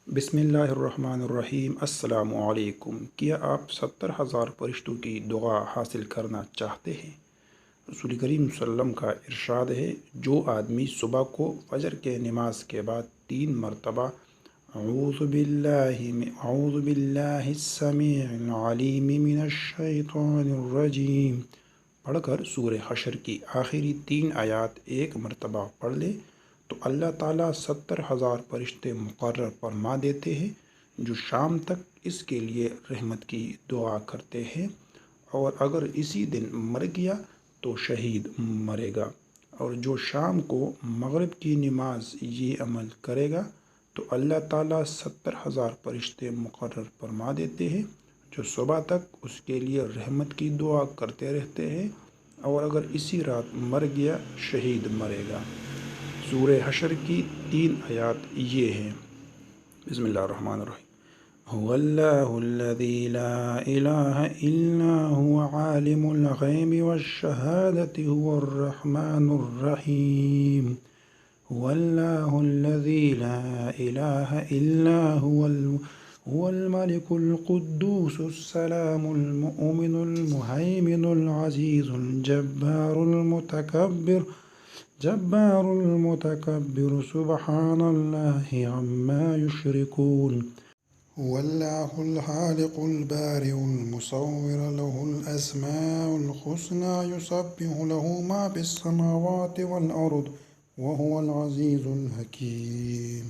بسم اللہ الرحمن الرحیم۔ السلام علیکم۔ کیا آپ 70,000 فرشتوں کی دعا حاصل کرنا چاہتے ہیں؟ رسول کریم صلی اللہ علیہ وسلم کا ارشاد ہے، جو آدمی صبح کو فجر کے نماز کے بعد 3 مرتبہ اعوذ باللہ السمیع العلیم من الشیطان الرجیم پڑھ کر سورہ حشر کی آخری 3 آیات ایک مرتبہ پڑھ لے تو اللہ تعالیٰ 70,000 فرشتے مقرر فرما دیتے ہیں، جو شام تک اس کے لیے رحمت کی دعا کرتے ہیں، اور اگر اسی دن مر گیا تو شہید مرے گا، اور جو شام کو مغرب کی نماز یہ عمل کرے گا تو اللہ تعالیٰ 70,000 فرشتے مقرر فرما دیتے ہیں، جو صبح تک اس کے لیے رحمت کی دعا کرتے رہتے ہیں، اور اگر اسی رات مر گیا شہید مرے گا۔ سورہ حشر کی 3 آیات یہ ہیں۔ بسم اللہ الرحمن الرحیم۔ هو اللہ الذی لا الہ الا هو عالم الغیب والشہادۃ هو الرحمن الرحیم۔ هو اللہ الذی لا الہ الا هو الملک القدوس السلام المؤمن المہیمن العزیز الجبار المتکبر سبحان اللہ عما یشرکون۔ هو اللہ الخالق البارئ المصور له الاسماء الحسنى يسبح له ما في السماوات والارض وهو العزیز الحکیم۔